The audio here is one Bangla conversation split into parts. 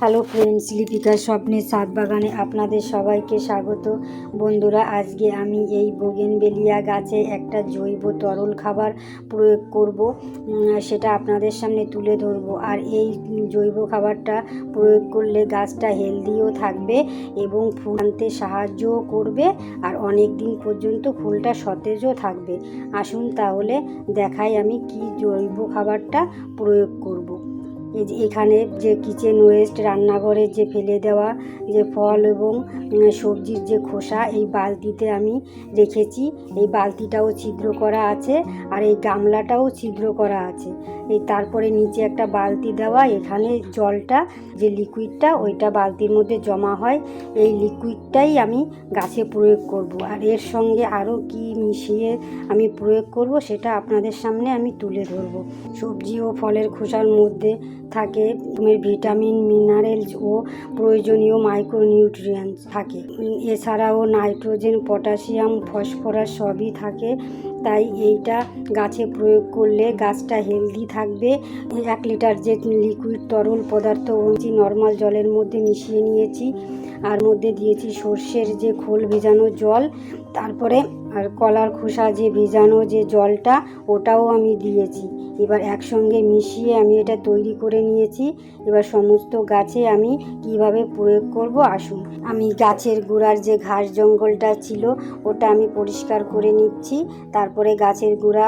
হ্যালো ফ্রেন্ডস, লিপিকার স্বপ্নের ছাদ বাগানে আপনাদের সবাইকে স্বাগত। বন্ধুরা, আজকে আমি এই বোগেনভেলিয়া গাছে একটা জৈব তরল খাবার প্রয়োগ করব, সেটা আপনাদের সামনে তুলে ধরবো। আর এই জৈব খাবারটা প্রয়োগ করলে গাছটা হেলদিও থাকবে এবং ফুল আনতে সাহায্যও করবে, আর অনেক দিন পর্যন্ত ফুলটা সতেজও থাকবে। আসুন তাহলে দেখাই আমি কি জৈব খাবারটা প্রয়োগ করব। এখানে যে কিচেন ওয়েস্ট, রান্নাঘরের যে ফেলে দেওয়া যে ফল এবং সবজির যে খোসা, এই বালতিতে আমি রেখেছি। এই বালতিটাও ছিদ্র করা আছে আর এই গামলাটাও ছিদ্র করা আছে। তারপরে নিচে একটা বালতি দেওয়া, এখানে জলটা যে লিকুইডটা ওইটা বালতির মধ্যে জমা হয়। এই লিকুইডটাই আমি গাছে প্রয়োগ করব। আর এর সঙ্গে আরও কি মিশিয়ে আমি প্রয়োগ করব সেটা আপনাদের সামনে আমি তুলে ধরব। সবজি ও ফলের খোসার মধ্যে থাকে ভিটামিন, মিনারেলস ও প্রয়োজনীয় মাইক্রোনিউট্রিয়েন্টস থাকে। এছাড়াও নাইট্রোজেন, পটাশিয়াম, ফসফরাস সবই থাকে। তাই এইটা গাছে প্রয়োগ করলে গাছটা হেলদি থাকবে। 1 লিটার যে লিকুইড তরল পদার্থ নর্মাল জলের মধ্যে মিশিয়ে নিয়েছি, আর মধ্যে দিয়েছি সর্ষের যে খোল ভেজানো জল, তারপরে আর কলার খোসা যে ভেজানো যে জলটা ওটাও আমি দিয়েছি। এবার একসঙ্গে মিশিয়ে আমি এটা তৈরি করে নিয়েছি। এবার সমস্ত গাছে আমি কিভাবে প্রয়োগ করব আসুন। আমি গাছের গোড়ার যে ঘাস জঙ্গলটা ছিল ওটা আমি পরিষ্কার করে নিচ্ছি। তারপরে গাছের গোড়া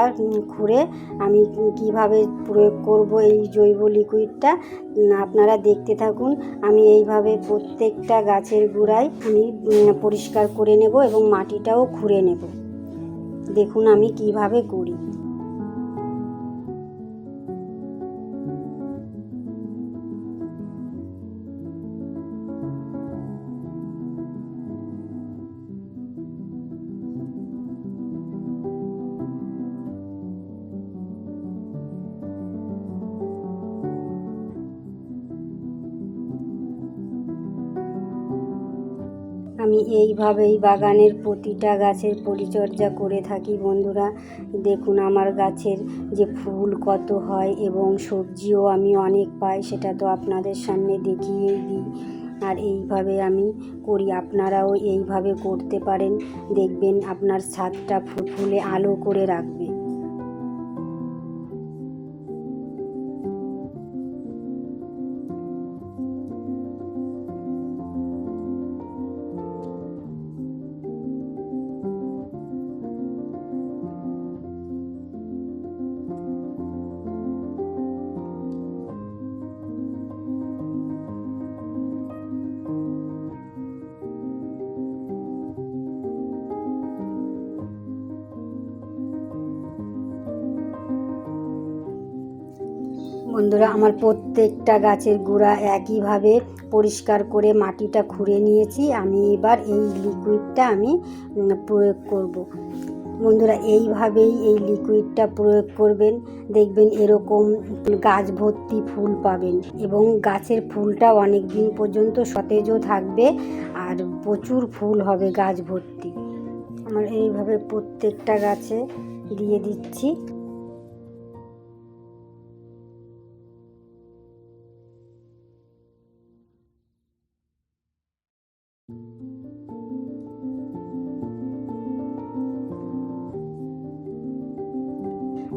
খুঁড়ে আমি কিভাবে প্রয়োগ করব এই জৈব লিকুইডটা আপনারা দেখতে থাকুন। আমি এইভাবে প্রত্যেকটা গাছের গোড়ায় আমি পরিষ্কার করে নেব এবং মাটিটাও খুঁড়ে নেব। দেখুন আমি কিভাবে করি। আমি এইভাবেই বাগানের প্রতিটা গাছের পরিচর্যা করে থাকি বন্ধুরা। দেখুন আমার গাছের যে ফুল কত হয় এবং সবজিও আমি অনেক পাই, সেটা তো আপনাদের সামনে দেখিয়েই দিই। আর এইভাবে আমি করি, আপনারাও এইভাবে করতে পারেন। দেখবেন আপনার ছাদটা ফুলে আলো করে রাখবে। বন্ধুরা, আমার প্রত্যেকটা গাছের গোড়া একইভাবে পরিষ্কার করে মাটিটা খুঁড়ে নিয়েছি। আমি এবার এই লিকুইডটা আমি প্রয়োগ করব। বন্ধুরা, এইভাবেই এই লিকুইডটা প্রয়োগ করবেন, দেখবেন এরকম গাছ ভর্তি ফুল পাবেন এবং গাছের ফুলটা অনেক দিন পর্যন্ত সতেজও থাকবে আর প্রচুর ফুল হবে গাছ ভর্তি। আমার এইভাবে প্রত্যেকটা গাছে দিয়ে দিচ্ছি।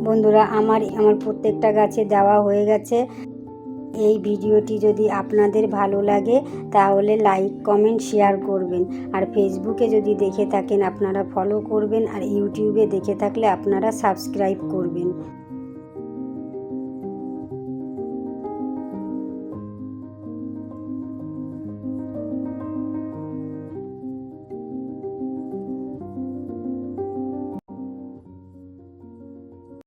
বন্ধুরা, আমার প্রত্যেকটা গাছে দেওয়া হয়ে গেছে। এই ভিডিওটি যদি আপনাদের ভালো লাগে তাহলে লাইক, কমেন্ট, শেয়ার করবেন। আর ফেসবুকে যদি দেখে থাকেন আপনারা ফলো করবেন, আর ইউটিউবে দেখে থাকলে আপনারা সাবস্ক্রাইব করবেন।